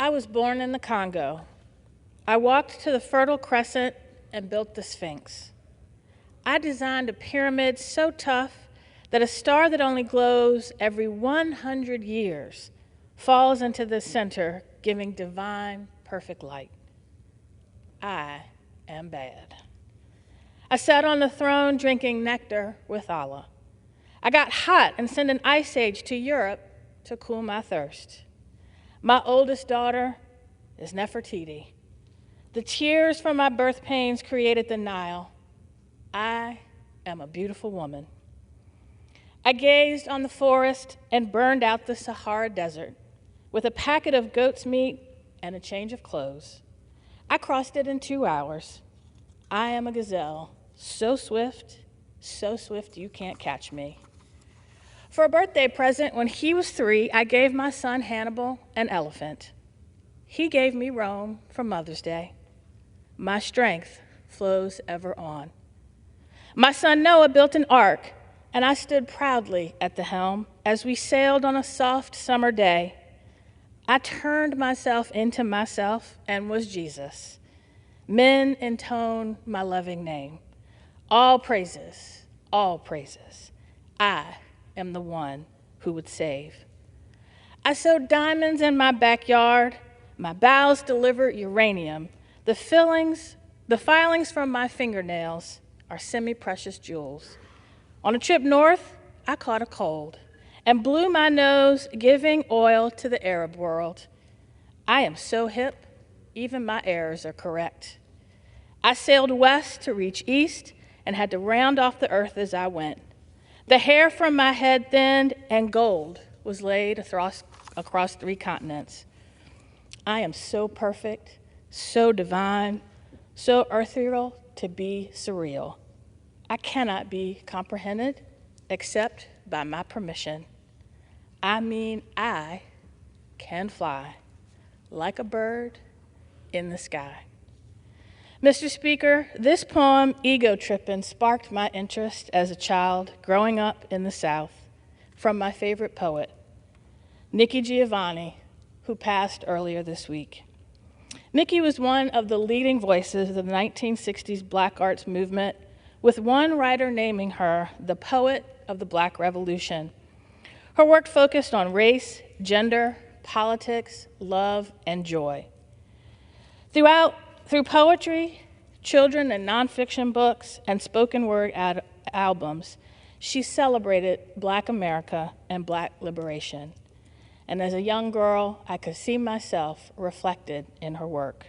I was born in the Congo. I walked to the Fertile Crescent and built the Sphinx. I designed a pyramid so tough that a star that only glows every 100 years falls into the center, giving divine, perfect light. I am bad. I sat on the throne drinking nectar with Allah. I got hot and sent an ice age to Europe to cool my thirst. My oldest daughter is Nefertiti. The tears from my birth pains created the Nile. I am a beautiful woman. I gazed on the forest and burned out the Sahara Desert with a packet of goat's meat and a change of clothes. I crossed it in 2 hours. I am a gazelle, so swift you can't catch me. For a birthday present, when he was 3, I gave my son Hannibal an elephant. He gave me Rome for Mother's Day. My strength flows ever on. My son Noah built an ark, and I stood proudly at the helm as we sailed on a soft summer day. I turned myself into myself and was Jesus. Men intone my loving name. All praises, all praises. I am the one who would save. I sewed diamonds in my backyard. My bowels delivered uranium. The filings from my fingernails are semi-precious jewels. On a trip north, I caught a cold and blew my nose, giving oil to the Arab world. I am so hip, even my errors are correct. I sailed west to reach east and had to round off the earth as I went. The hair from my head thinned, and gold was laid across 3 continents. I am so perfect, so divine, so ethereal to be surreal. I cannot be comprehended except by my permission. I mean, I can fly like a bird in the sky. Mr. Speaker, this poem, Ego Trippin', sparked my interest as a child growing up in the South from my favorite poet, Nikki Giovanni, who passed earlier this week. Nikki was one of the leading voices of the 1960s Black arts movement, with one writer naming her the poet of the Black Revolution. Her work focused on race, gender, politics, love, and joy. Through poetry, children and nonfiction books, and spoken word albums, she celebrated Black America and Black liberation. And as a young girl, I could see myself reflected in her work.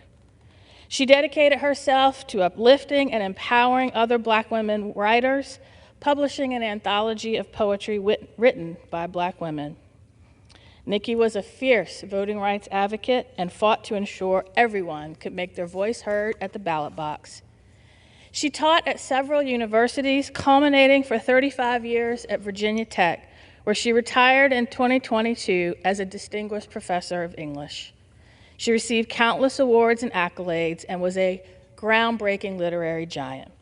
She dedicated herself to uplifting and empowering other Black women writers, publishing an anthology of poetry written by Black women. Nikki was a fierce voting rights advocate and fought to ensure everyone could make their voice heard at the ballot box. She taught at several universities, culminating for 35 years at Virginia Tech, where she retired in 2022 as a distinguished professor of English. She received countless awards and accolades and was a groundbreaking literary giant.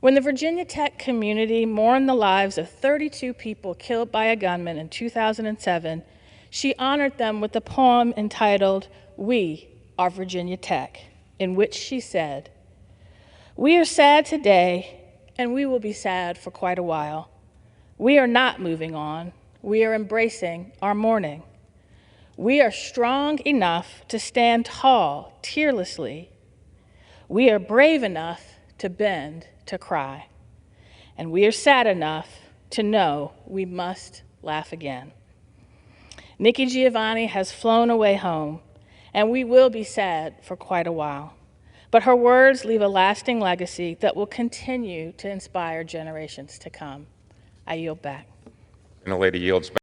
When the Virginia Tech community mourned the lives of 32 people killed by a gunman in 2007, she honored them with a poem entitled, "We Are Virginia Tech," in which she said, "We are sad today, and we will be sad for quite a while. We are not moving on. We are embracing our mourning. We are strong enough to stand tall, tearlessly. We are brave enough to bend, to cry. And we are sad enough to know we must laugh again." Nikki Giovanni has flown away home, and we will be sad for quite a while. But her words leave a lasting legacy that will continue to inspire generations to come. I yield back. And the lady yields back.